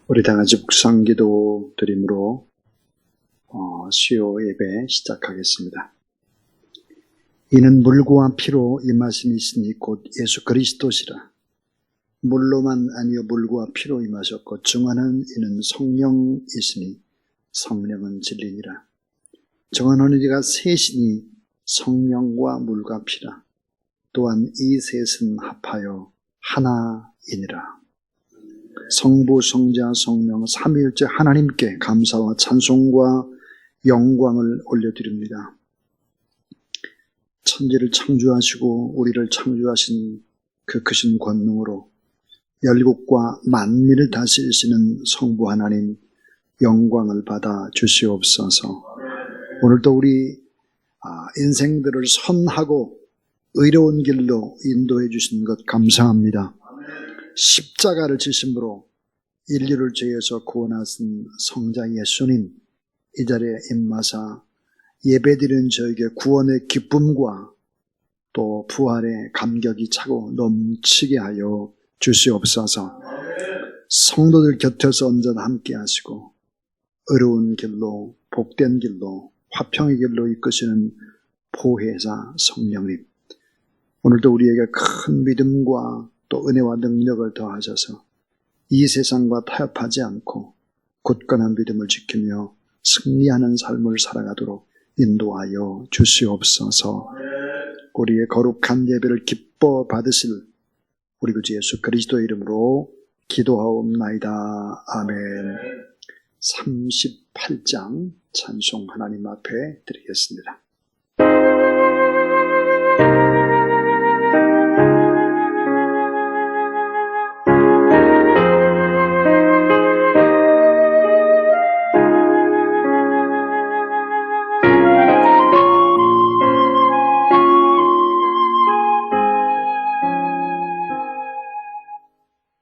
우리 다 같이 묵상기도 드림으로 수요 예배 시작하겠습니다. 이는 물과 피로 임하심이 있으니 곧 예수 그리스도시라. 물로만 아니요 물과 피로 임하셨고 증언하는 이는 성령이시니 성령은 진리니라. 증언하는 이가 셋이니 성령과 물과 피라. 또한 이 셋은 합하여 하나이니라. 성부, 성자, 성령, 삼위일체 하나님께 감사와 찬송과 영광을 올려드립니다. 천지를 창조하시고 우리를 창조하신 그 크신 권능으로 열국과 만민을 다스리시는 성부 하나님 영광을 받아 주시옵소서. 오늘도 우리 인생들을 선하고 의로운 길로 인도해 주신 것 감사합니다. 십자가를 지심으로 인류를 죄에서 구원하신 성자 예수님, 이 자리에 임마사 예배드리는 저에게 구원의 기쁨과 또 부활의 감격이 차고 넘치게 하여 주시옵소서. 성도들 곁에서 언제나 함께 하시고 의로운 길로, 복된 길로, 화평의 길로 이끄시는 보혜사 성령님, 오늘도 우리에게 큰 믿음과 또 은혜와 능력을 더하셔서 이 세상과 타협하지 않고 굳건한 믿음을 지키며 승리하는 삶을 살아가도록 인도하여 주시옵소서. 우리의 거룩한 예배를 기뻐 받으실 우리 구주 예수 그리스도의 이름으로 기도하옵나이다. 아멘. 38장 찬송 하나님 앞에 드리겠습니다.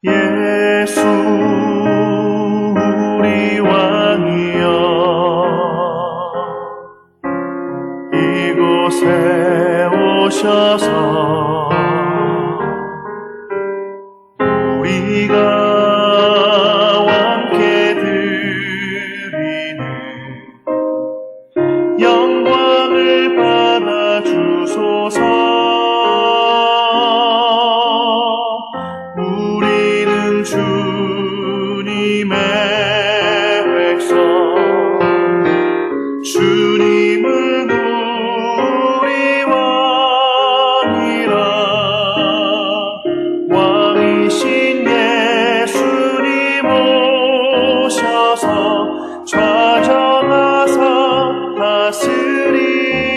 예수 우리 왕이여 이곳에 오셔서 우리가 함께 드리는 영광을 받아 주소서. 주님의 백성, 주님은 우리 왕이라. 왕이신 예수님 오셔서 좌정하사 다스리소서.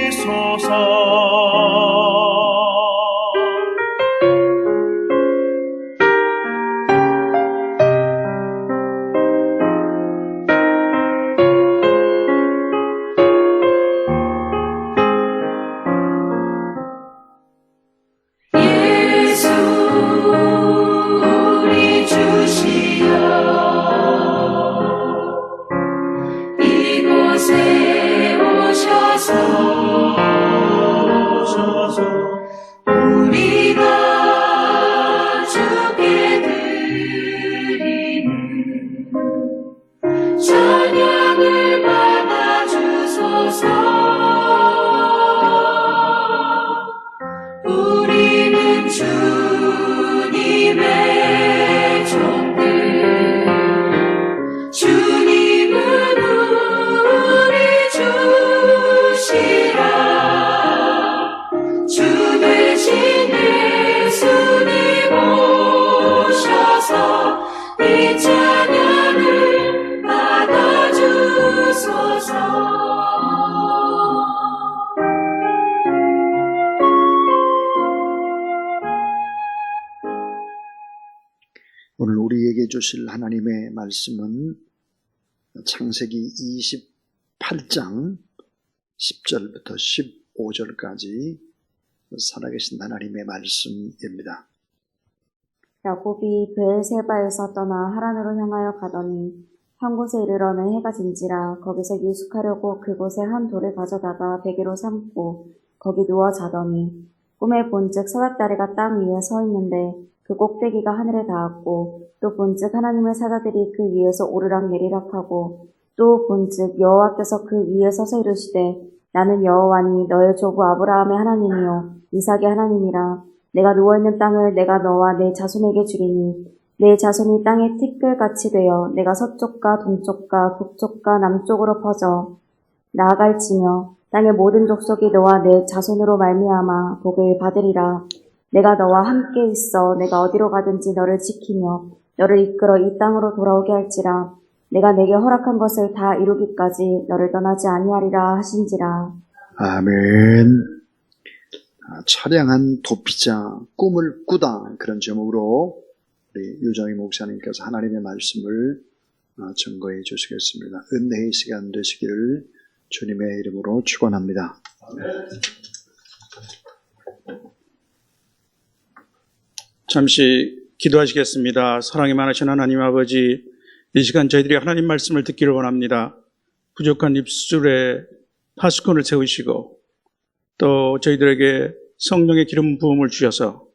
오늘 우리에게 주실 하나님의 말씀은 창세기 28장 10절부터 15절까지 살아계신 하나님의 말씀입니다. 야곱이 브엘세바에서 떠나 하란으로 향하여 가더니 한 곳에 이르러는 해가 진지라. 거기서 유숙하려고 그곳에 한 돌을 가져다가 베개로 삼고 거기 누워 자더니 꿈에 본즉 사닥다리가 땅 위에 서 있는데 그 꼭대기가 하늘에 닿았고 또 본즉 하나님의 사자들이 그 위에서 오르락 내리락 하고 또 본즉 여호와께서 그 위에 서서 이르시되 나는 여호와니 너의 조부 아브라함의 하나님이요 이삭의 하나님이라. 내가 누워있는 땅을 내가 너와 내 자손에게 주리니 내 자손이 땅의 티끌같이 되어 내가 서쪽과 동쪽과 북쪽과 남쪽으로 퍼져 나아갈지며 땅의 모든 족속이 너와 내 자손으로 말미암아 복을 받으리라. 내가 너와 함께 있어 내가 어디로 가든지 너를 지키며 너를 이끌어 이 땅으로 돌아오게 할지라. 내가 내게 허락한 것을 다 이루기까지 너를 떠나지 아니하리라 하신지라. 아멘. 처량한 도피자, 꿈을 꾸다, 그런 제목으로 우리 유정희 목사님께서 하나님의 말씀을 증거해 주시겠습니다. 은혜의 시간 되시기를 주님의 이름으로 축원합니다. 잠시 기도하시겠습니다. 사랑이 많으신 하나님 아버지, 이 시간 저희들이 하나님 말씀을 듣기를 원합니다. 부족한 입술에 파수꾼을 세우시고 또 저희들에게 성령의 기름 부음을 주셔서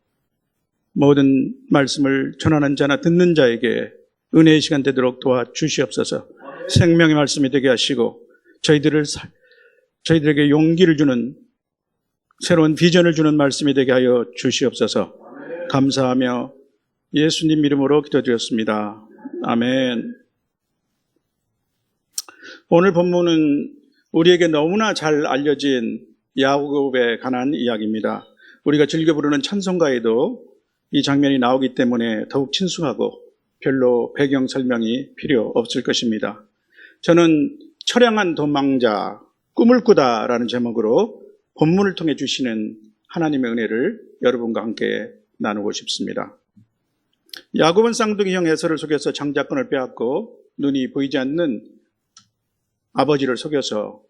모든 말씀을 전하는 자나 듣는 자에게 은혜의 시간 되도록 도와주시옵소서. 생명의 말씀이 되게 하시고 저희들에게 용기를 주는 새로운 비전을 주는 말씀이 되게 하여 주시옵소서. 감사하며 예수님 이름으로 기도드렸습니다. 아멘. 오늘 본문은 우리에게 너무나 잘 알려진 야곱에 관한 이야기입니다. 우리가 즐겨 부르는 찬송가에도 이 장면이 나오기 때문에 더욱 친숙하고 별로 배경 설명이 필요 없을 것입니다. 저는 처량한 도망자, 꿈을 꾸다라는 제목으로 본문을 통해 주시는 하나님의 은혜를 여러분과 함께 나누고 싶습니다. 야곱은 쌍둥이형 에서를 속여서 장자권을 빼앗고 눈이 보이지 않는 아버지를 속여서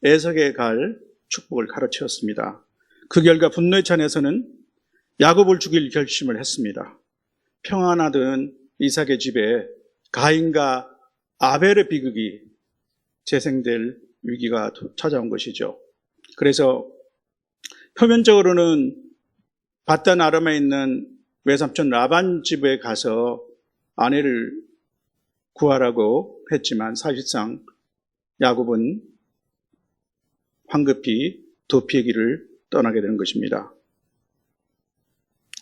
에석에 갈 축복을 가로채었습니다. 그 결과 분노에 찬 에서는 야곱을 죽일 결심을 했습니다. 평안하던 이삭의 집에 가인과 아벨의 비극이 재생될 위기가 찾아온 것이죠. 그래서 표면적으로는 바단 아람에 있는 외삼촌 라반 집에 가서 아내를 구하라고 했지만 사실상 야곱은 황급히 도피의 길을 떠나게 되는 것입니다.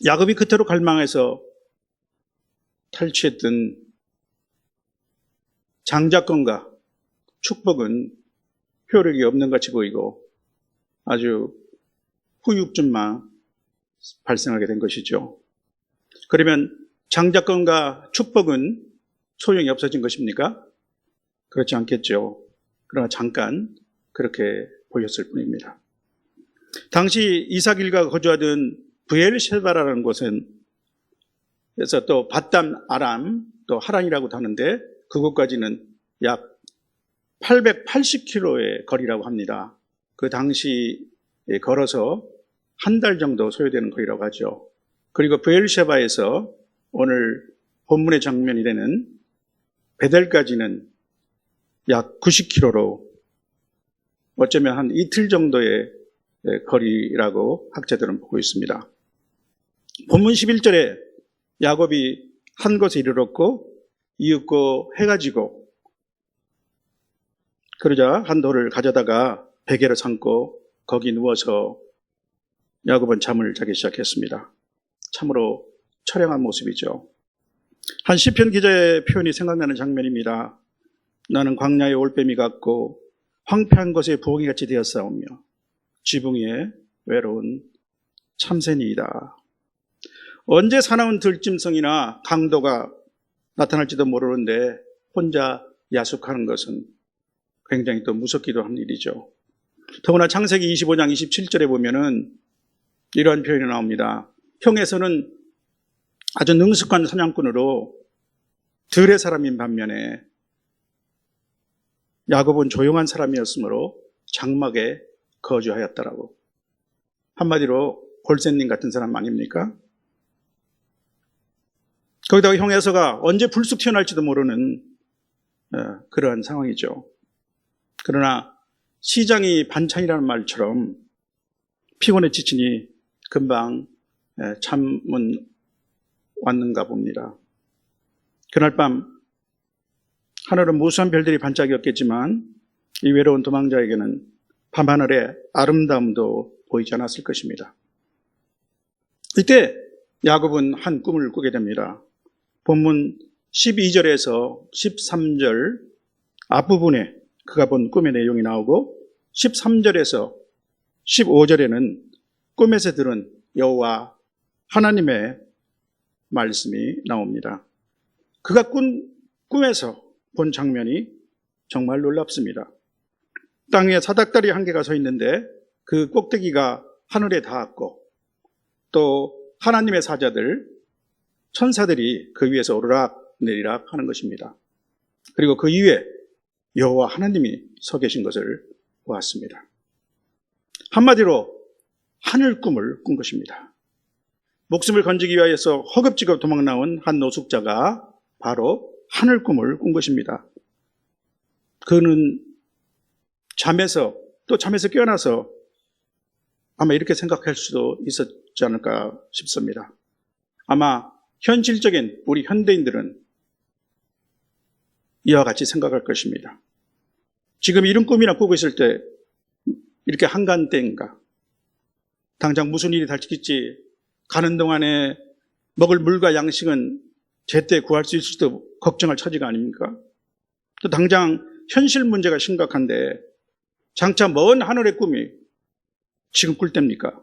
야곱이 그토록 갈망해서 탈취했던 장자권과 축복은 효력이 없는 같이 보이고 아주 후유증만 발생하게 된 것이죠. 그러면 장자권과 축복은 소용이 없어진 것입니까? 그렇지 않겠죠. 그러나 잠깐 그렇게 보였을 뿐입니다. 당시 이삭 일가가 거주하던 브엘셰바라는 곳은 그래서 또 바단 아람 또 하란이라고도 하는데 그곳까지는 약 880km의 거리라고 합니다. 그 당시 걸어서 한 달 정도 소요되는 거리라고 하죠. 그리고 브엘셰바에서 오늘 본문의 장면이 되는 베델까지는 약 90km로 어쩌면 한 이틀 정도의 거리라고 학자들은 보고 있습니다. 본문 11절에 야곱이 한 곳에 이르렀고 이윽고 해가 지고 그러자 한 돌을 가져다가 베개로 삼고 거기 누워서 야곱은 잠을 자기 시작했습니다. 참으로 처량한 모습이죠. 한 시편 기자의 표현이 생각나는 장면입니다. 나는 광야의 올빼미 같고 황폐한 곳에 부엉이같이 되었사오며 지붕 위에 외로운 참새니이다. 언제 사나운 들짐승이나 강도가 나타날지도 모르는데 혼자 야숙하는 것은 굉장히 또 무섭기도 한 일이죠. 더구나 창세기 25장 27절에 보면은 이러한 표현이 나옵니다. 형에서는 아주 능숙한 사냥꾼으로 들의 사람인 반면에 야곱은 조용한 사람이었으므로 장막에 거주하였다라고. 한마디로 골센님 같은 사람 아닙니까? 거기다가 형 에서가 언제 불쑥 튀어날지도 모르는 그러한 상황이죠. 그러나 시장이 반찬이라는 말처럼 피곤해 지치니 금방 잠은 왔는가 봅니다. 그날 밤 하늘은 무수한 별들이 반짝였겠지만 이 외로운 도망자에게는 밤하늘의 아름다움도 보이지 않았을 것입니다. 이때 야곱은 한 꿈을 꾸게 됩니다. 본문 12절에서 13절 앞부분에 그가 본 꿈의 내용이 나오고 13절에서 15절에는 꿈에서 들은 여호와 하나님의 말씀이 나옵니다. 그가 꿈에서 본 장면이 정말 놀랍습니다. 땅 위에 사닥다리 한 개가 서 있는데 그 꼭대기가 하늘에 닿았고 또 하나님의 사자들, 천사들이 그 위에서 오르락 내리락 하는 것입니다. 그리고 그 위에 여호와 하나님이 서 계신 것을 보았습니다. 한마디로 하늘 꿈을 꾼 것입니다. 목숨을 건지기 위해서 허겁지겁 도망 나온 한 노숙자가 바로 하늘 꿈을 꾼 것입니다. 그는 잠에서 깨어나서 아마 이렇게 생각할 수도 있었지 않을까 싶습니다. 아마 현실적인 우리 현대인들은 이와 같이 생각할 것입니다. 지금 이런 꿈이나 꾸고 있을 때 이렇게 한간때인가? 당장 무슨 일이 닥칠지 가는 동안에 먹을 물과 양식은 제때 구할 수 있을지도 걱정할 처지가 아닙니까? 또 당장 현실 문제가 심각한데 장차 먼 하늘의 꿈이 지금 꿀 때입니까?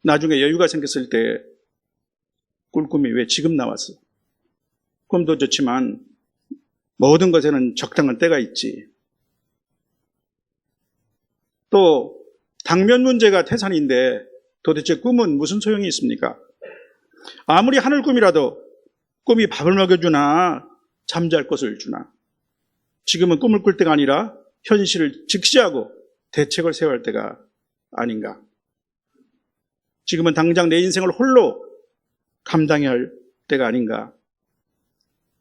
나중에 여유가 생겼을 때 꿀 꿈이 왜 지금 나왔어? 꿈도 좋지만 모든 것에는 적당한 때가 있지. 또 당면 문제가 태산인데 도대체 꿈은 무슨 소용이 있습니까? 아무리 하늘 꿈이라도 꿈이 밥을 먹여주나 잠잘 곳을 주나. 지금은 꿈을 꿀 때가 아니라 현실을 직시하고 대책을 세워야 할 때가 아닌가. 지금은 당장 내 인생을 홀로 감당해야 할 때가 아닌가.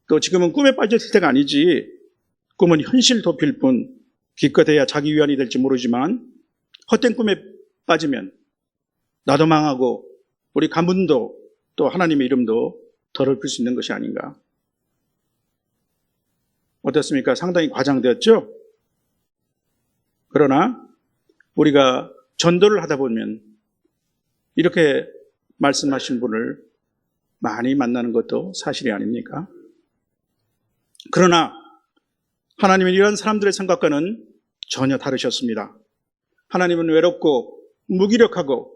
또 지금은 꿈에 빠졌을 때가 아니지. 꿈은 현실 도필 뿐 기껏해야 자기 위안이 될지 모르지만 헛된 꿈에 빠지면 나도 망하고 우리 가문도 또 하나님의 이름도 더럽힐 수 있는 것이 아닌가. 어떻습니까? 상당히 과장되었죠? 그러나 우리가 전도를 하다 보면 이렇게 말씀하신 분을 많이 만나는 것도 사실이 아닙니까? 그러나 하나님은 이런 사람들의 생각과는 전혀 다르셨습니다. 하나님은 외롭고 무기력하고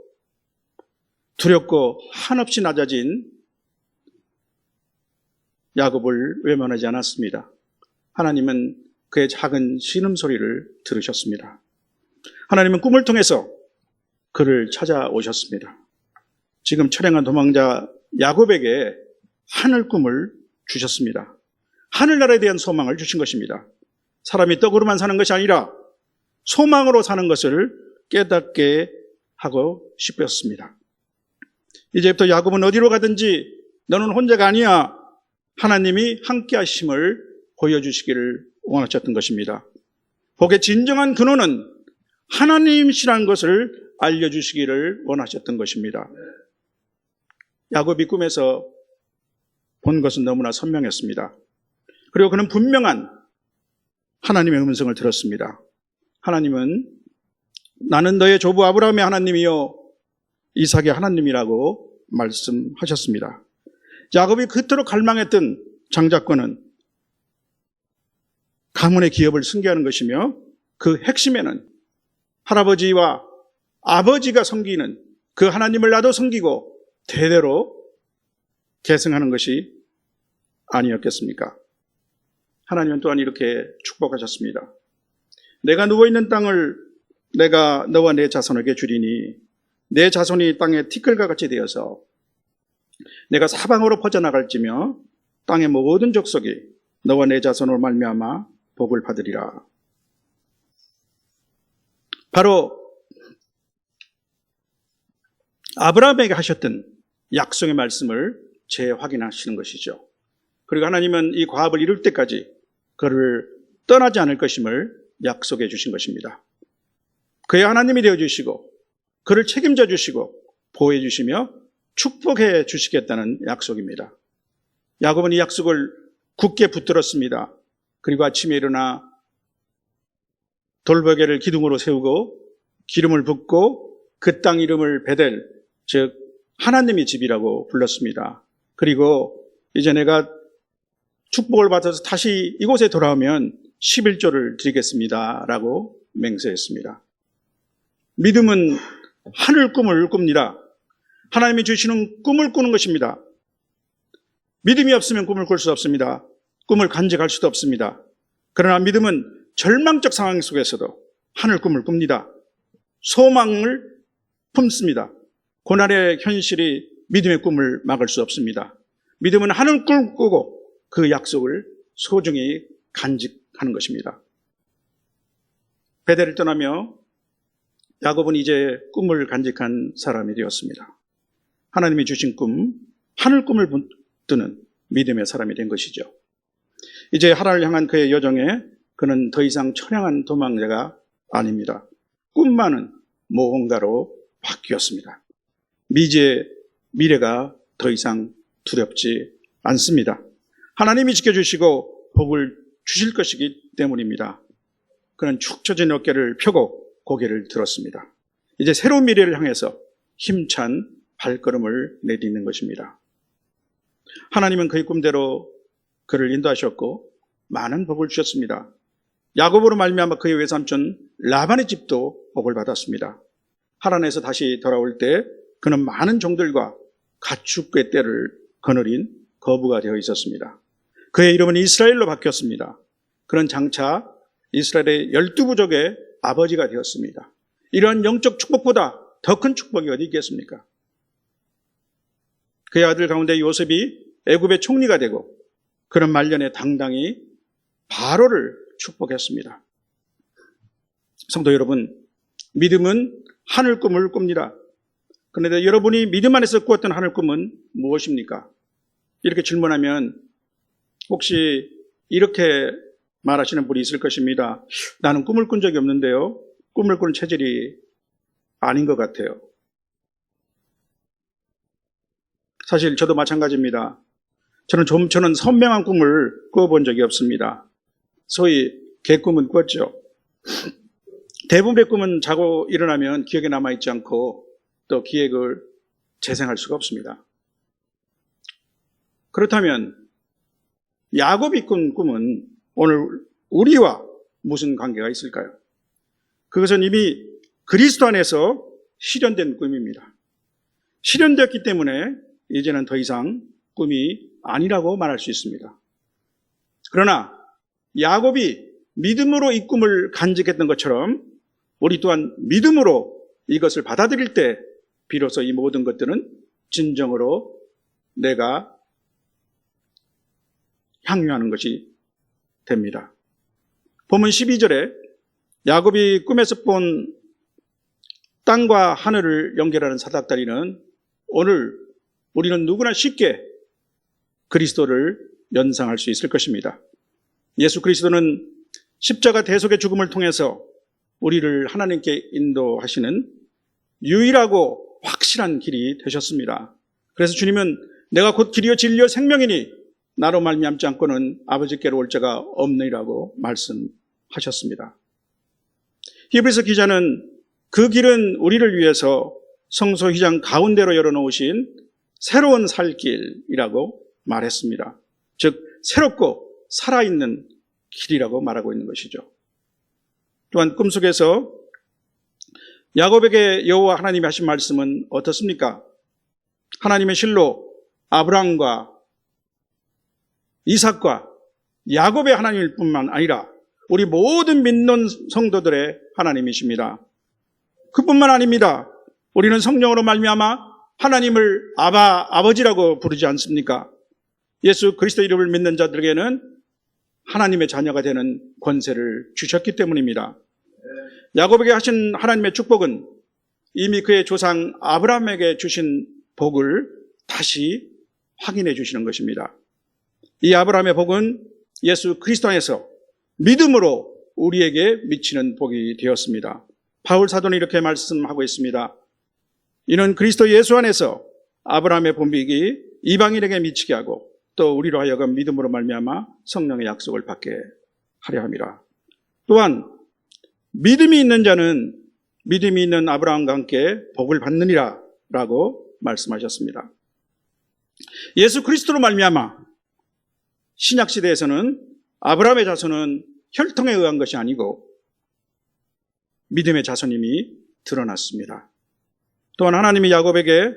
두렵고 한없이 낮아진 야곱을 외면하지 않았습니다. 하나님은 그의 작은 신음소리를 들으셨습니다. 하나님은 꿈을 통해서 그를 찾아오셨습니다. 지금 처량한 도망자 야곱에게 하늘 꿈을 주셨습니다. 하늘나라에 대한 소망을 주신 것입니다. 사람이 떡으로만 사는 것이 아니라 소망으로 사는 것을 깨닫게 하고 싶었습니다. 이제부터 야곱은 어디로 가든지 너는 혼자가 아니야. 하나님이 함께 하심을 보여주시기를 원하셨던 것입니다. 복의 진정한 근원은 하나님이시라는 것을 알려주시기를 원하셨던 것입니다. 야곱이 꿈에서 본 것은 너무나 선명했습니다. 그리고 그는 분명한 하나님의 음성을 들었습니다. 하나님은 나는 너의 조부 아브라함의 하나님이요 이삭의 하나님이라고 말씀하셨습니다. 야곱이 그토록 갈망했던 장자권은 가문의 기업을 승계하는 것이며 그 핵심에는 할아버지와 아버지가 섬기는 그 하나님을 나도 섬기고 대대로 계승하는 것이 아니었겠습니까? 하나님은 또한 이렇게 축복하셨습니다. 내가 누워있는 땅을 내가 너와 내 자손에게 주리니 내 자손이 땅의 티끌과 같이 되어서 내가 사방으로 퍼져나갈지며 땅의 모든 족속이 너와 내 자손으로 말미암아 복을 받으리라. 바로 아브라함에게 하셨던 약속의 말씀을 재확인하시는 것이죠. 그리고 하나님은 이 과업을 이룰 때까지 그를 떠나지 않을 것임을 약속해 주신 것입니다. 그의 하나님이 되어주시고 그를 책임져 주시고 보호해 주시며 축복해 주시겠다는 약속입니다. 야곱은 이 약속을 굳게 붙들었습니다. 그리고 아침에 일어나 돌베개를 기둥으로 세우고 기름을 붓고 그 땅 이름을 베델, 즉 하나님의 집이라고 불렀습니다. 그리고 이제 내가 축복을 받아서 다시 이곳에 돌아오면 11조를 드리겠습니다 라고 맹세했습니다. 믿음은 하늘 꿈을 꿉니다. 하나님이 주시는 꿈을 꾸는 것입니다. 믿음이 없으면 꿈을 꿀 수 없습니다. 꿈을 간직할 수도 없습니다. 그러나 믿음은 절망적 상황 속에서도 하늘 꿈을 꿉니다. 소망을 품습니다. 고난의 현실이 믿음의 꿈을 막을 수 없습니다. 믿음은 하늘 꿈을 꾸고 그 약속을 소중히 간직하는 것입니다. 베델을 떠나며 야곱은 이제 꿈을 간직한 사람이 되었습니다. 하나님이 주신 꿈, 하늘 꿈을 붙드는 믿음의 사람이 된 것이죠. 이제 하나님을 향한 그의 여정에 그는 더 이상 처량한 도망자가 아닙니다. 꿈 많은 모험가로 바뀌었습니다. 미래가 더 이상 두렵지 않습니다. 하나님이 지켜주시고 복을 주실 것이기 때문입니다. 그는 축 처진 어깨를 펴고 고개를 들었습니다. 이제 새로운 미래를 향해서 힘찬 발걸음을 내딛는 것입니다. 하나님은 그의 꿈대로 그를 인도하셨고 많은 복을 주셨습니다. 야곱으로 말미암아 그의 외삼촌 라반의 집도 복을 받았습니다. 하란에서 다시 돌아올 때 그는 많은 종들과 가축의 떼를 거느린 거부가 되어 있었습니다. 그의 이름은 이스라엘로 바뀌었습니다. 그는 장차 이스라엘의 12부족의 아버지가 되었습니다. 이러한 영적 축복보다 더 큰 축복이 어디 있겠습니까? 그의 아들 가운데 요셉이 애굽의 총리가 되고 그런 말년에 당당히 바로를 축복했습니다. 성도 여러분, 믿음은 하늘 꿈을 꿉니다. 그런데 여러분이 믿음 안에서 꾸었던 하늘 꿈은 무엇입니까? 이렇게 질문하면 혹시 이렇게 말하시는 분이 있을 것입니다. 나는 꿈을 꾼 적이 없는데요. 꿈을 꾸는 체질이 아닌 것 같아요. 사실 저도 마찬가지입니다. 저는 선명한 꿈을 꾸어본 적이 없습니다. 소위 개꿈은 꿨죠. 대부분의 꿈은 자고 일어나면 기억에 남아있지 않고 또 기억을 재생할 수가 없습니다. 그렇다면 야곱이 꾼 꿈은 오늘 우리와 무슨 관계가 있을까요? 그것은 이미 그리스도 안에서 실현된 꿈입니다. 실현되었기 때문에 이제는 더 이상 꿈이 아니라고 말할 수 있습니다. 그러나 야곱이 믿음으로 이 꿈을 간직했던 것처럼 우리 또한 믿음으로 이것을 받아들일 때 비로소 이 모든 것들은 진정으로 내가 향유하는 것이 됩니다. 본문 12절에 야곱이 꿈에서 본 땅과 하늘을 연결하는 사닥다리는 오늘 우리는 누구나 쉽게 그리스도를 연상할 수 있을 것입니다. 예수 그리스도는 십자가 대속의 죽음을 통해서 우리를 하나님께 인도하시는 유일하고 확실한 길이 되셨습니다. 그래서 주님은 내가 곧 길이요 진리요 생명이니 나로 말미암지 않고는 아버지께로 올 자가 없느니라고 말씀하셨습니다. 히브리서 기자는 그 길은 우리를 위해서 성소 휘장 가운데로 열어놓으신 새로운 살 길이라고 말했습니다. 즉 새롭고 살아있는 길이라고 말하고 있는 것이죠. 또한 꿈속에서 야곱에게 여호와 하나님이 하신 말씀은 어떻습니까? 하나님의 실로 아브라함과 이삭과 야곱의 하나님일 뿐만 아니라 우리 모든 믿는 성도들의 하나님이십니다. 그뿐만 아닙니다. 우리는 성령으로 말미암아 하나님을 아버지라고 부르지 않습니까? 예수 그리스도 이름을 믿는 자들에게는 하나님의 자녀가 되는 권세를 주셨기 때문입니다. 야곱에게 하신 하나님의 축복은 이미 그의 조상 아브라함에게 주신 복을 다시 확인해 주시는 것입니다. 이 아브라함의 복은 예수 그리스도 안에서 믿음으로 우리에게 미치는 복이 되었습니다. 바울 사도는 이렇게 말씀하고 있습니다. 이는 그리스도 예수 안에서 아브라함의 본빅이 이방인에게 미치게 하고 또 우리로 하여금 믿음으로 말미암아 성령의 약속을 받게 하려 함이라. 또한 믿음이 있는 자는 믿음이 있는 아브라함과 함께 복을 받느니라 라고 말씀하셨습니다. 예수 그리스도로 말미암아 신약 시대에서는 아브라함의 자손은 혈통에 의한 것이 아니고 믿음의 자손임이 드러났습니다. 또한 하나님이 야곱에게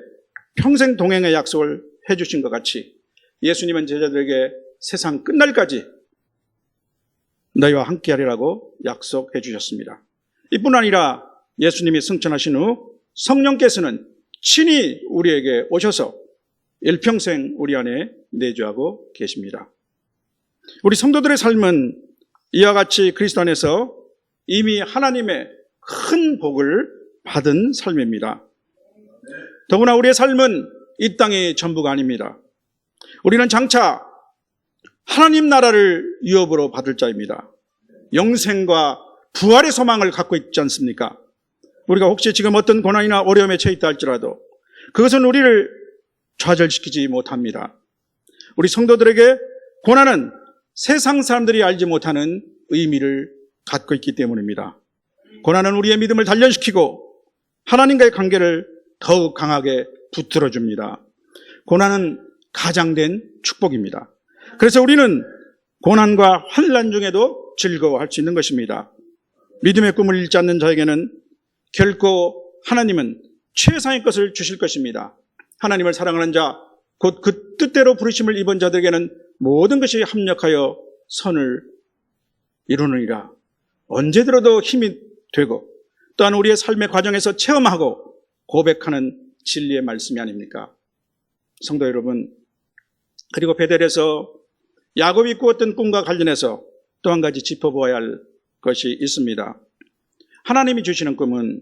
평생 동행의 약속을 해주신 것 같이 예수님은 제자들에게 세상 끝날까지 너희와 함께하리라고 약속해 주셨습니다. 이뿐 아니라 예수님이 승천하신 후 성령께서는 친히 우리에게 오셔서 일평생 우리 안에 내주하고 계십니다. 우리 성도들의 삶은 이와 같이 그리스도 안에서 이미 하나님의 큰 복을 받은 삶입니다. 더구나 우리의 삶은 이 땅이 전부가 아닙니다. 우리는 장차 하나님 나라를 유업으로 받을 자입니다. 영생과 부활의 소망을 갖고 있지 않습니까? 우리가 혹시 지금 어떤 고난이나 어려움에 처해 할지라도 그것은 우리를 좌절시키지 못합니다. 우리 성도들에게 고난은 세상 사람들이 알지 못하는 의미를 갖고 있기 때문입니다. 고난은 우리의 믿음을 단련시키고 하나님과의 관계를 더욱 강하게 붙들어줍니다. 고난은 가장된 축복입니다. 그래서 우리는 고난과 환난 중에도 즐거워할 수 있는 것입니다. 믿음의 꿈을 잃지 않는 자에게는 결코 하나님은 최상의 것을 주실 것입니다. 하나님을 사랑하는 자, 곧 그 뜻대로 부르심을 입은 자들에게는 모든 것이 합력하여 선을 이루느니라. 언제 들어도 힘이 되고 또한 우리의 삶의 과정에서 체험하고 고백하는 진리의 말씀이 아닙니까? 성도 여러분, 그리고 베델에서 야곱이 꾸었던 꿈과 관련해서 또 한 가지 짚어보아야 할 것이 있습니다. 하나님이 주시는 꿈은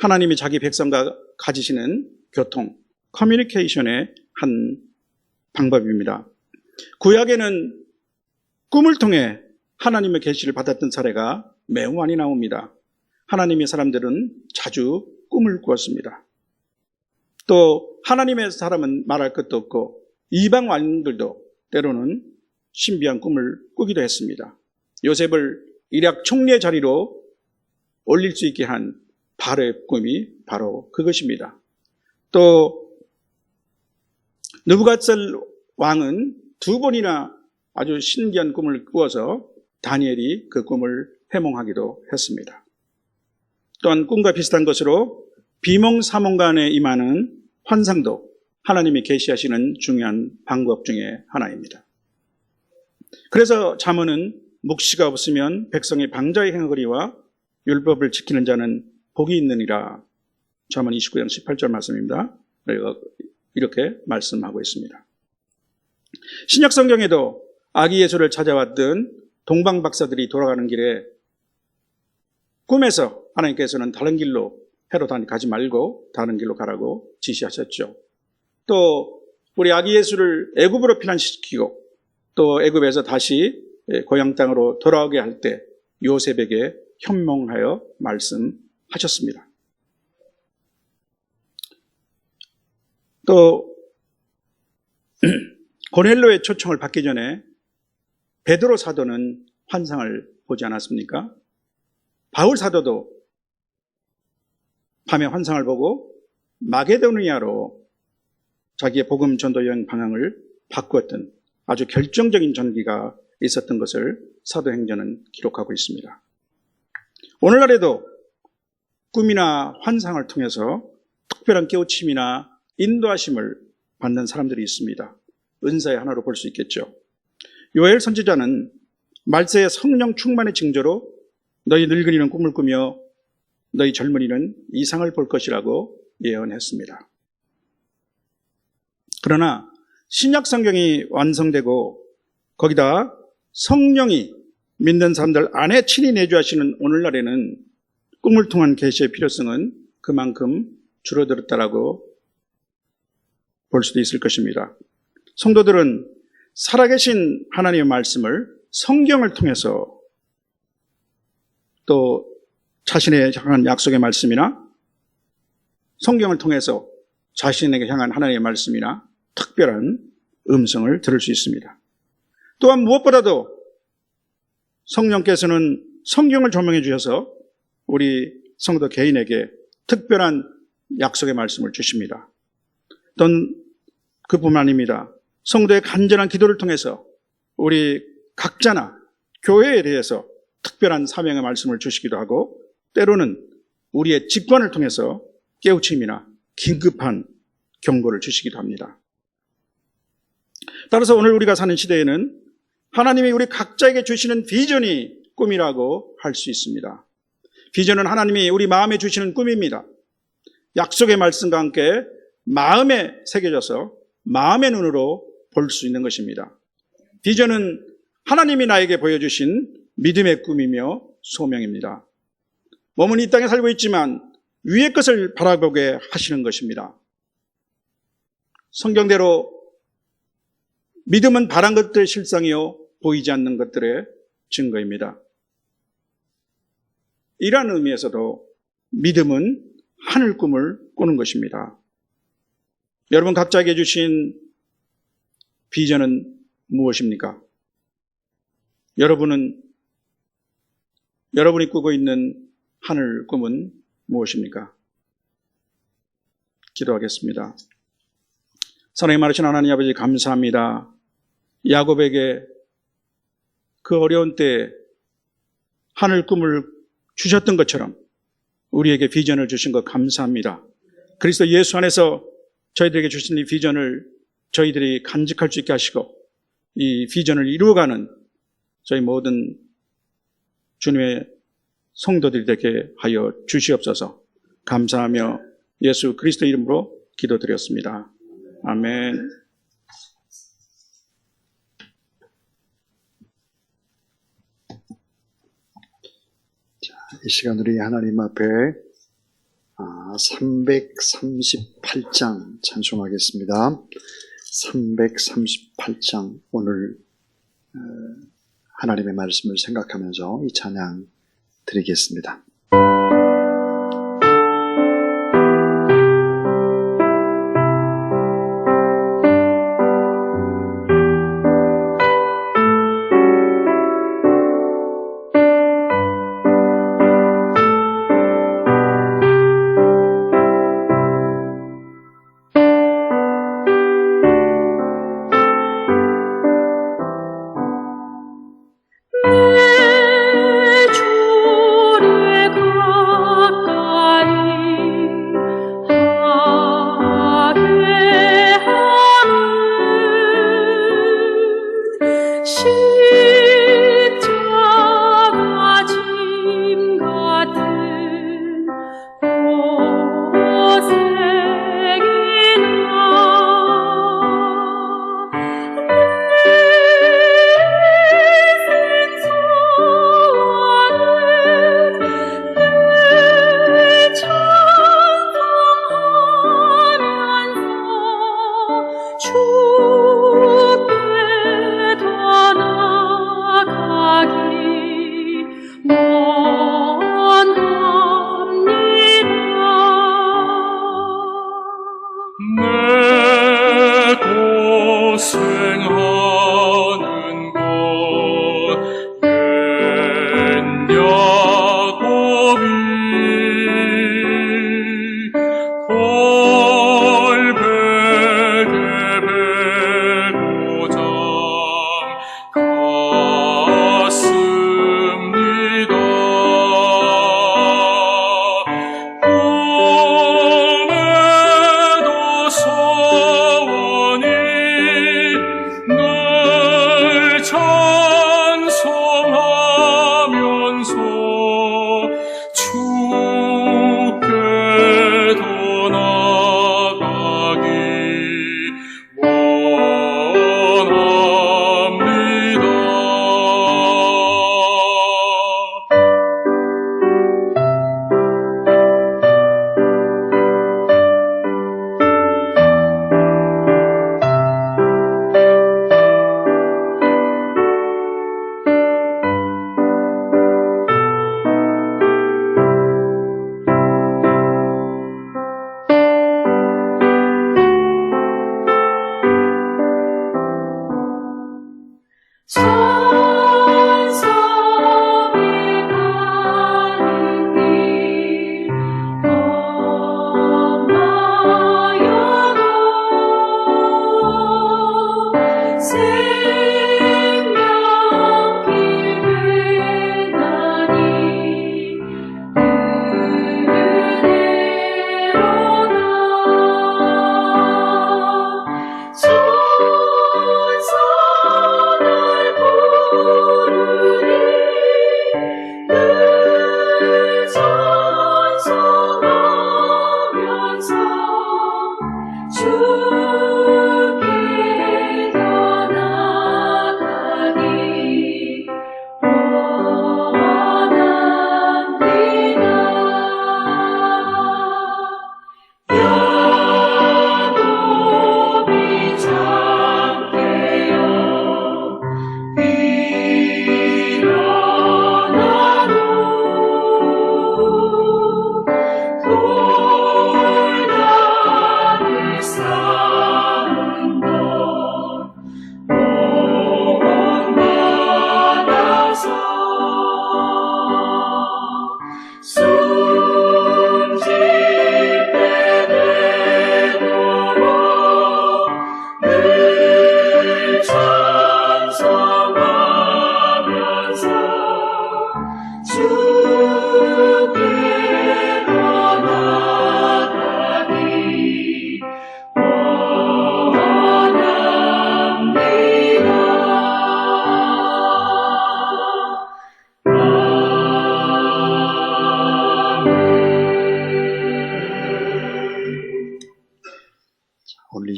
하나님이 자기 백성과 가지시는 교통, 커뮤니케이션의 한 방법입니다. 구약에는 꿈을 통해 하나님의 계시를 받았던 사례가 매우 많이 나옵니다. 하나님의 사람들은 자주 꿈을 꾸었습니다. 또 하나님의 사람은 말할 것도 없고 이방 왕들도 때로는 신비한 꿈을 꾸기도 했습니다. 요셉을 이락 총리의 자리로 올릴 수 있게 한 바로의 꿈이 바로 그것입니다. 또 느부갓살 왕은 두 번이나 아주 신기한 꿈을 꾸어서 다니엘이 그 꿈을 해몽하기도 했습니다. 또한 꿈과 비슷한 것으로 비몽사몽간에 임하는 환상도 하나님이 계시하시는 중요한 방법 중에 하나입니다. 그래서 잠언은 묵시가 없으면 백성의 방자의 행거리와 율법을 지키는 자는 복이 있느니라. 잠언 29장 18절 말씀입니다. 이렇게 말씀하고 있습니다. 신약 성경에도 아기 예수를 찾아왔던 동방 박사들이 돌아가는 길에 꿈에서 하나님께서는 다른 길로 헤롯 가지 말고 다른 길로 가라고 지시하셨죠. 또 우리 아기 예수를 애굽으로 피난시키고 또 애굽에서 다시 고향 땅으로 돌아오게 할 때 요셉에게 현몽하여 말씀하셨습니다. 또 고넬로의 초청을 받기 전에 베드로 사도는 환상을 보지 않았습니까? 바울 사도도 밤에 환상을 보고 마게도니아로 자기의 복음 전도 여행 방향을 바꾸었던 아주 결정적인 전기가 있었던 것을 사도행전은 기록하고 있습니다. 오늘날에도 꿈이나 환상을 통해서 특별한 깨우침이나 인도하심을 받는 사람들이 있습니다. 은사의 하나로 볼 수 있겠죠. 요엘 선지자는 말세의 성령 충만의 징조로 너희 늙은이는 꿈을 꾸며 너희 젊은이는 이상을 볼 것이라고 예언했습니다. 그러나 신약 성경이 완성되고 거기다 성령이 믿는 사람들 안에 친히 내주하시는 오늘날에는 꿈을 통한 계시의 필요성은 그만큼 줄어들었다라고 볼 수도 있을 것입니다. 성도들은 살아계신 하나님의 말씀을 성경을 통해서 또 자신의 향한 약속의 말씀이나 성경을 통해서 자신에게 향한 하나님의 말씀이나 특별한 음성을 들을 수 있습니다. 또한 무엇보다도 성령께서는 성경을 조명해 주셔서 우리 성도 개인에게 특별한 약속의 말씀을 주십니다. 또한 그뿐만 아닙니다. 성도의 간절한 기도를 통해서 우리 각자나 교회에 대해서 특별한 사명의 말씀을 주시기도 하고, 때로는 우리의 직관을 통해서 깨우침이나 긴급한 경고를 주시기도 합니다. 따라서 오늘 우리가 사는 시대에는 하나님이 우리 각자에게 주시는 비전이 꿈이라고 할 수 있습니다. 비전은 하나님이 우리 마음에 주시는 꿈입니다. 약속의 말씀과 함께 마음에 새겨져서 마음의 눈으로 볼 수 있는 것입니다. 비전은 하나님이 나에게 보여주신 믿음의 꿈이며 소명입니다. 몸은 이 땅에 살고 있지만 위의 것을 바라보게 하시는 것입니다. 성경대로 믿음은 바란 것들의 실상이요 보이지 않는 것들의 증거입니다. 이러한 의미에서도 믿음은 하늘 꿈을 꾸는 것입니다. 여러분 각자에게 주신 비전은 무엇입니까? 여러분이 꾸고 있는 하늘 꿈은 무엇입니까? 기도하겠습니다. 사랑이 많으신 하나님 아버지, 감사합니다. 야곱에게 그 어려운 때에 하늘 꿈을 주셨던 것처럼 우리에게 비전을 주신 것 감사합니다. 그리스도 예수 안에서 저희들에게 주신 이 비전을 저희들이 간직할 수 있게 하시고 이 비전을 이루어가는 저희 모든 주님의 성도들이 되게 하여 주시옵소서. 감사하며 예수 그리스도 이름으로 기도드렸습니다. 아멘. 이 시간 우리 하나님 앞에 338장 찬송하겠습니다. 338장 오늘 하나님의 말씀을 생각하면서 이 찬양 드리겠습니다. 내 주를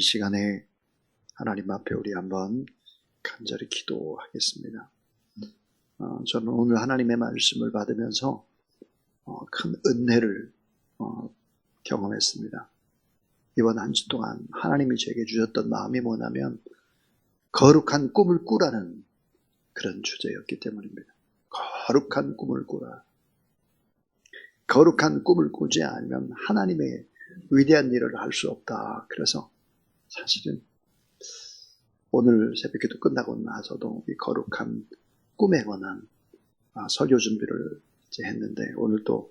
시간에 하나님 앞에 우리 한번 간절히 기도하겠습니다. 저는 오늘 하나님의 말씀을 받으면서 큰 은혜를 경험했습니다. 이번 한 주 동안 하나님이 제게 주셨던 마음이 뭐냐면 거룩한 꿈을 꾸라는 그런 주제였기 때문입니다. 거룩한 꿈을 꾸라. 거룩한 꿈을 꾸지 않으면 하나님의 위대한 일을 할 수 없다. 그래서 사실은 오늘 새벽기도 끝나고 나서도 이 거룩한 꿈에 관한 설교 준비를 이제 했는데 오늘 또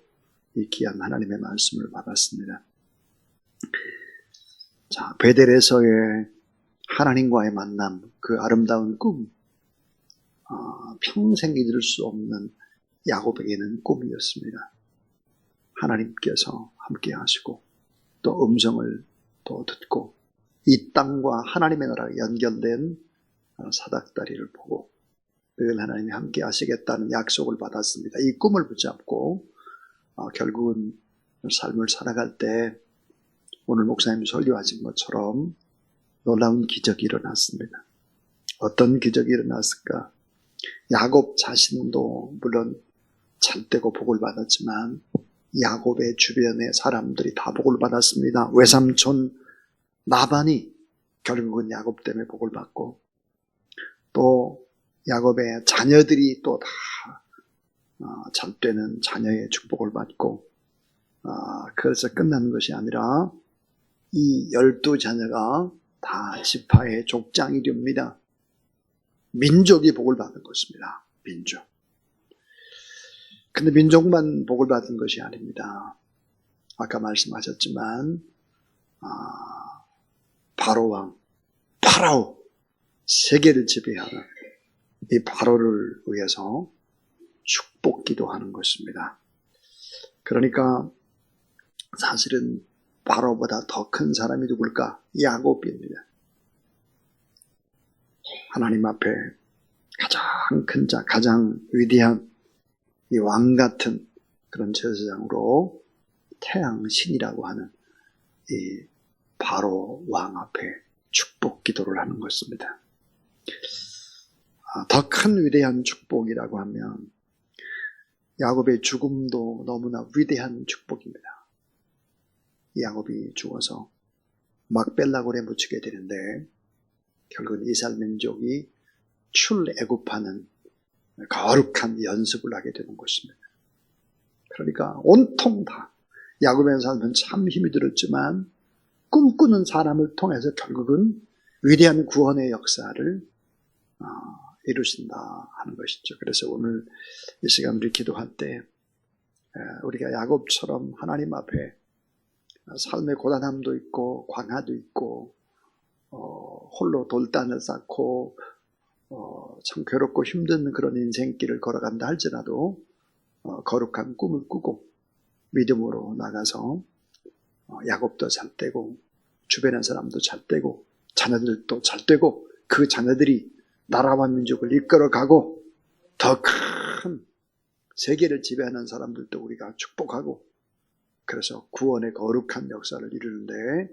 이 귀한 하나님의 말씀을 받았습니다. 자, 베델에서의 하나님과의 만남, 그 아름다운 꿈, 평생 잊을 수 없는 야곱에게는 꿈이었습니다. 하나님께서 함께 하시고 또 음성을 또 듣고 이 땅과 하나님의 나라가 연결된 사닥다리를 보고 늘 하나님이 함께 하시겠다는 약속을 받았습니다. 이 꿈을 붙잡고 결국은 삶을 살아갈 때 오늘 목사님이 설교하신 것처럼 놀라운 기적이 일어났습니다. 어떤 기적이 일어났을까? 야곱 자신도 물론 잘되고 복을 받았지만 야곱의 주변의 사람들이 다 복을 받았습니다. 외삼촌 라반이 결국은 야곱 때문에 복을 받고 또 야곱의 자녀들이 또 다 잘되는 자녀의 축복을 받고 그래서 끝나는 것이 아니라 이 12자녀가 다 지파의 족장이 됩니다. 민족이 복을 받은 것입니다. 민족. 근데 민족만 복을 받은 것이 아닙니다. 아까 말씀하셨지만 바로왕, 파라오, 세계를 지배하는 이 바로를 위해서 축복기도 하는 것입니다. 그러니까 사실은 바로보다 더 큰 사람이 누굴까? 야곱입니다. 하나님 앞에 가장 큰 자, 가장 위대한 이 왕 같은 그런 제사장으로 태양신이라고 하는 이 바로 왕 앞에 축복 기도를 하는 것입니다. 더 큰 위대한 축복이라고 하면 야곱의 죽음도 너무나 위대한 축복입니다. 야곱이 죽어서 막벨라골에 묻히게 되는데 결국은 이스라엘 민족이 출애굽하는 거룩한 연습을 하게 되는 것입니다. 그러니까 온통 다 야곱의 삶은 참 힘이 들었지만 꿈꾸는 사람을 통해서 결국은 위대한 구원의 역사를 이루신다 하는 것이죠. 그래서 오늘 이 시간 우리 기도할 때 우리가 야곱처럼 하나님 앞에 삶의 고단함도 있고 광야도 있고 홀로 돌단을 쌓고 참 괴롭고 힘든 그런 인생길을 걸어간다 할지라도 거룩한 꿈을 꾸고 믿음으로 나가서 야곱도 잘되고 주변의 사람도 잘되고 자녀들도 잘되고 그 자녀들이 나라와 민족을 이끌어가고 더 큰 세계를 지배하는 사람들도 우리가 축복하고 그래서 구원의 거룩한 역사를 이루는데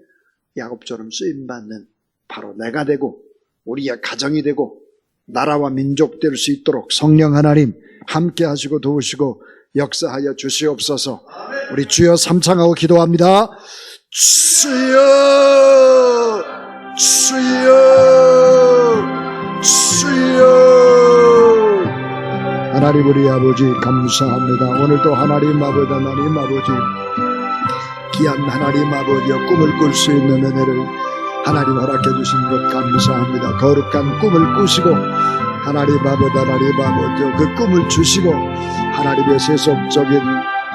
야곱처럼 쓰임받는 바로 내가 되고 우리의 가정이 되고 나라와 민족 될 수 있도록 성령 하나님 함께 하시고 도우시고 역사하여 주시옵소서. 우리 주여 삼창하고 기도합니다. 주여 주여 주여. 하나님 우리 아버지 감사합니다. 오늘도 하나님 아버지 하나님 아버지 귀한 하나님 아버지여 꿈을 꿀 수 있는 은혜를 하나님 허락해 주신 것 감사합니다. 거룩한 꿈을 꾸시고 하나님 아버지 그 꿈을 주시고 하나님의 세속적인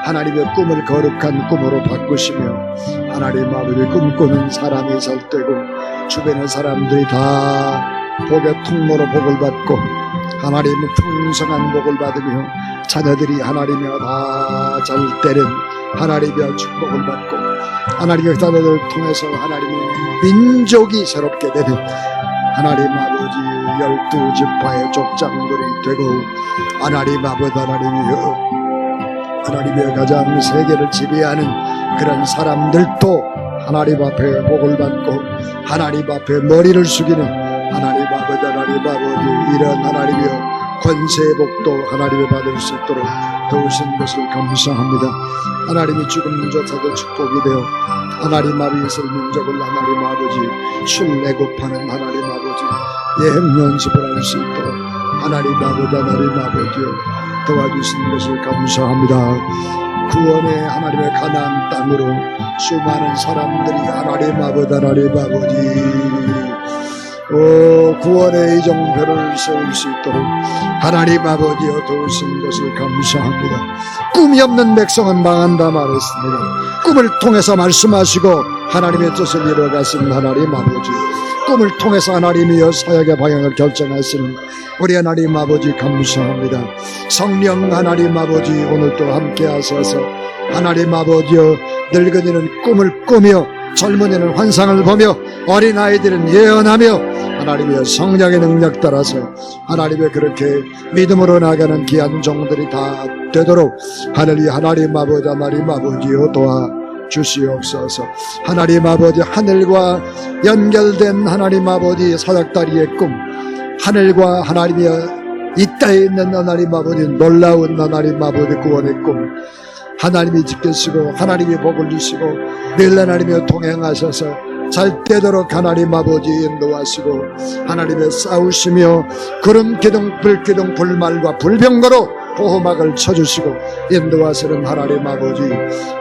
하나님의 꿈을 거룩한 꿈으로 바꾸시며 하나님 아버지 꿈꾸는 사람이 잘되고 주변의 사람들이 다 복의 통로로 복을 받고 하나님은 풍성한 복을 받으며 자녀들이 하나님의 다 잘되는 하나님의 축복을 받고 하나님의 자녀들을 통해서 하나님의 민족이 새롭게 되는 하나님 아버지 12지파의 족장들이 되고 하나님 아버지 하나님의 가장 세계를 지배하는 그런 사람들도 하나님 앞에 복을 받고 하나님 앞에 머리를 숙이는 하나님 아버지, 하나님 아버지, 이런 하나님이여 권세의 복도 하나님이 받을 수 있도록 도우신 것을 감사합니다. 하나님이 죽음조차도 축복이 되어 하나님 앞에 있을 민족을 하나님 아버지 출애굽하는 하나님 아버지 예행 연습을 할 수 있도록 하나님 아버지, 하나님 아버지여 도와주신 것을 감사합니다. 구원의 하나님의 가나안 땅으로 수많은 사람들이 하나님 아버지, 하나님 아버지 구원의 이정표를 세울 수 있도록 하나님 아버지여 도우신 것을 감사합니다. 꿈이 없는 백성은 망한다 말했습니다. 꿈을 통해서 말씀하시고 하나님의 뜻을 이루어가시는 하나님 아버지, 꿈을 통해서 하나님이여 사역의 방향을 결정하시는 우리 하나님 아버지 감사합니다. 성령 하나님 아버지 오늘도 함께 하셔서 하나님 아버지여 늙은이는 꿈을 꾸며 젊은이는 환상을 보며 어린아이들은 예언하며 하나님의 성령의 능력 따라서 하나님의 그렇게 믿음으로 나가는 귀한 종들이 다 되도록 하나님 아버지, 하나님 아버지여 도와주시옵소서. 하나님 아버지, 하늘과 연결된 하나님 아버지 사닥다리의 꿈, 하늘과 하나님의 이 땅에 있는 하나님 아버지 놀라운 하나님 아버지 구원의 꿈 하나님이 지키시고 하나님이 복을 주시고 늘 하나님이 동행하셔서 잘 되도록 하나님 아버지 인도하시고 하나님의 싸우시며 구름 기둥 불 기둥 불말과 불병거로 보호막을 쳐주시고 인도하시는 하나님 아버지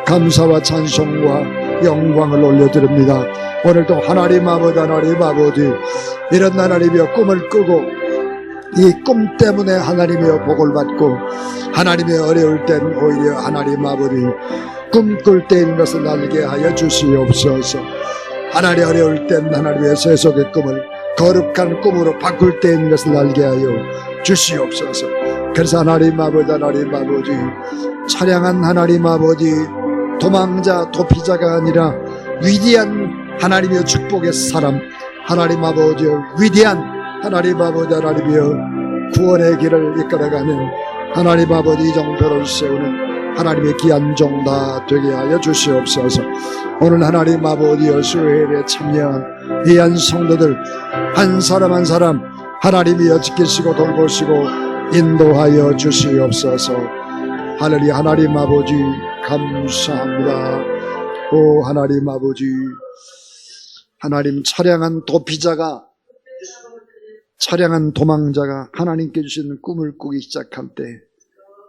감사와 찬송과 영광을 올려드립니다. 오늘도 하나님 아버지, 하나님 아버지 이런 하나님의 꿈을 꾸고 이 꿈 때문에 하나님의 복을 받고 하나님의 어려울 땐 오히려 하나님 아버지 꿈꿀 때인 것을 알게 하여 주시옵소서. 하나님 어려울 땐 하나님의 세속의 꿈을 거룩한 꿈으로 바꿀 때인 것을 알게 하여 주시옵소서. 그래서 하나님 아버지, 하나님 아버지 찬양한 하나님 아버지 도망자 도피자가 아니라 위대한 하나님의 축복의 사람 하나님 아버지 위대한 하나님 아버지, 하나님이여 구원의 길을 이끌어가는 하나님 아버지 이정표를 세우는 하나님의 귀한 종 다 되게 하여 주시옵소서. 오늘 하나님 아버지여 수요일에 참여한 귀한 성도들 한 사람 한 사람 하나님이여 지키시고 돌보시고 인도하여 주시옵소서. 할렐루야. 하나님 아버지 감사합니다. 오 하나님 아버지, 하나님 차량한 도피자가 차량한 도망자가 하나님께 주신 꿈을 꾸기 시작할 때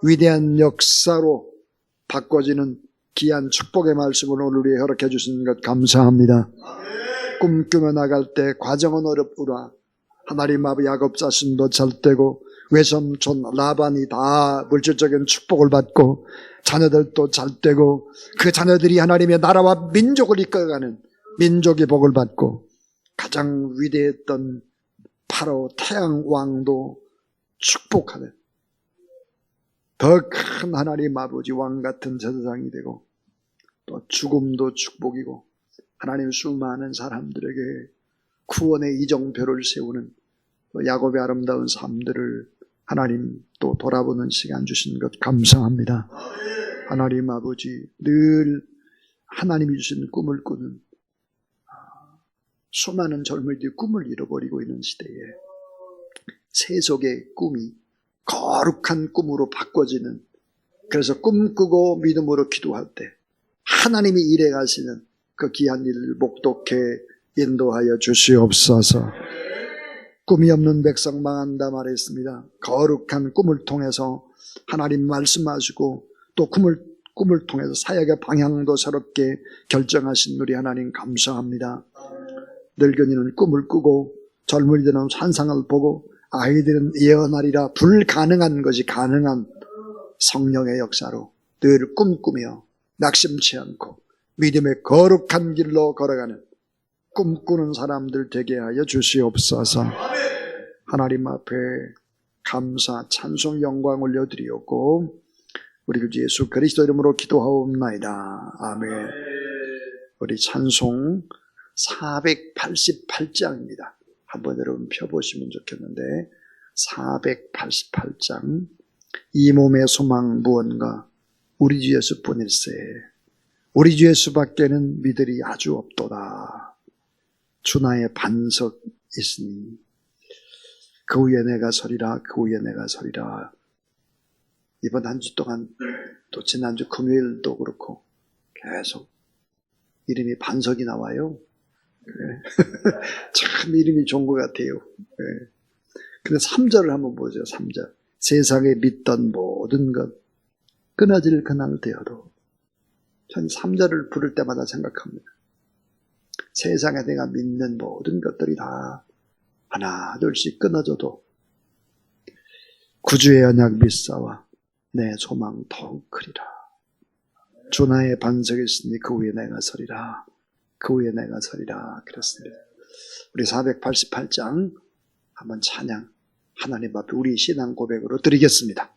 위대한 역사로 바꿔지는 귀한 축복의 말씀을 오늘 위해 허락해 주신 것 감사합니다. 꿈꾸며 나갈 때 과정은 어렵구나. 하나님 아버지 야곱 자신도 잘되고 외삼촌 라반이 다 물질적인 축복을 받고 자녀들도 잘되고 그 자녀들이 하나님의 나라와 민족을 이끌어가는 민족의 복을 받고 가장 위대했던 바로 태양왕도 축복하는 더 큰 하나님 아버지 왕같은 제사장이 되고 또 죽음도 축복이고 하나님 수많은 사람들에게 구원의 이정표를 세우는 야곱의 아름다운 삶들을 하나님 또 돌아보는 시간 주신 것 감사합니다. 하나님 아버지 늘 하나님이 주신 꿈을 꾸는 수많은 젊은이들이 꿈을 잃어버리고 있는 시대에 세속의 꿈이 거룩한 꿈으로 바꿔지는, 그래서 꿈꾸고 믿음으로 기도할 때 하나님이 일해 가시는 그 귀한 일을 목독해 인도하여 주시옵소서. 꿈이 없는 백성 망한다 말했습니다. 거룩한 꿈을 통해서 하나님 말씀하시고 또 꿈을 통해서 사역의 방향도 새롭게 결정하신 우리 하나님 감사합니다. 늙은이는 꿈을 꾸고 젊은이들은 환상을 보고 아이들은 예언하리라. 불가능한 것이 가능한 성령의 역사로 늘 꿈꾸며 낙심치 않고 믿음의 거룩한 길로 걸어가는 꿈꾸는 사람들 되게 하여 주시옵소서. 하나님 앞에 감사 찬송 영광 올려드리옵고 우리 주 예수 그리스도 이름으로 기도하옵나이다. 아멘. 우리 찬송 488장입니다. 한번 여러분 펴보시면 좋겠는데 488장 이 몸의 소망 무언가 우리 주 예수뿐일세. 우리 주 예수밖에는 믿으리 아주 없도다. 주 나의 반석 있으니 그 위에 내가 서리라. 그 위에 내가 서리라. 이번 한 주 동안 또 지난주 금요일도 그렇고 계속 이름이 반석이 나와요. 그래. 참 이름이 좋은 것 같아요. 그래. 근데 3절을 한번 보죠. 3절. 세상에 믿던 모든 것 끊어질 그날 되어도. 전 3절을 부를 때마다 생각합니다. 세상에 내가 믿는 모든 것들이 다 하나 둘씩 끊어져도 구주의 언약 믿사와 내 소망 더욱 크리라. 주 나의 반석이 있으니 그 위에 내가 서리라. 그 위에 내가 서리라. 그랬습니다. 우리 488장 한번 찬양 하나님 앞에 우리 신앙 고백으로 드리겠습니다.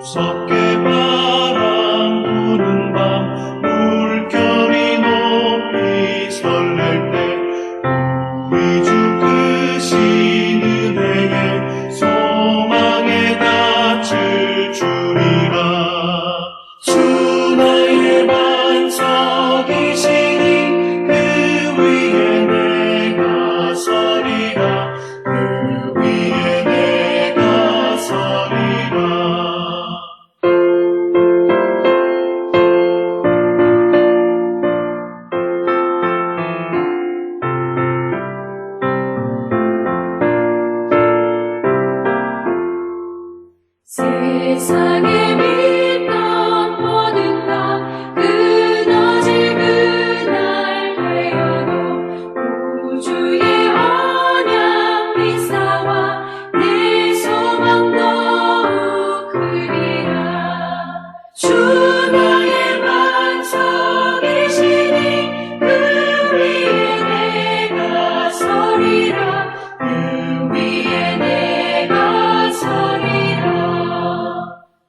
무섭게 바람 부는 밤 물결이 높이 설렐 때 우리 주 크신 은혜에 소망에 닿을 줄이라. 주 나의 반석이시니 그 위에 내가 서리라. 그 위에 내가 서리라. 세상에 믿던 모든 것 끊어질 그날 되어도 구주의 언약 믿사와 내 소망 더욱 크리라. 주 나의 반석이시니 그 위에 내가 서리라. 그 위에 내가 서리라.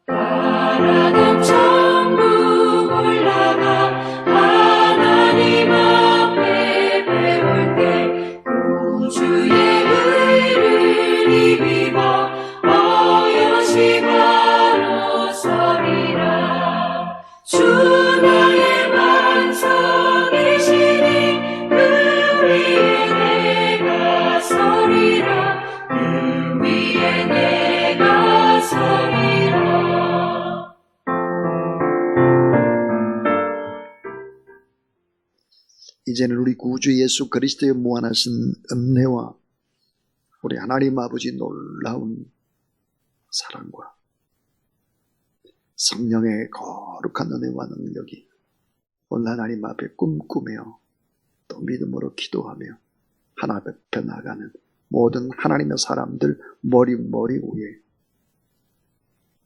바라던 천국 올라가 하나님 앞에 배울 때 구주의 의를 입어 어여시 바로 서리라. 주 나의 반석이시니 그 위에 내가 서리라. 그 위에 내가 서리라. 이제는 우리 구주 예수 그리스도의 무한하신 은혜와 우리 하나님 아버지 놀라운 사랑과 성령의 거룩한 은혜와 능력이 오늘 하나님 앞에 꿈꾸며 또 믿음으로 기도하며 하나님 앞에 나가는 모든 하나님의 사람들 머리 위에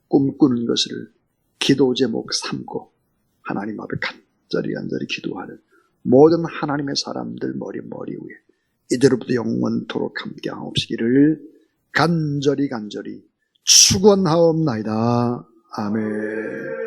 꿈꾸는 것을 기도 제목 삼고 하나님 앞에 간절히 기도하는 모든 하나님의 사람들 머리 위에 이제로부터 영원토록 함께하옵시기를 간절히 축원하옵나이다. 아멘.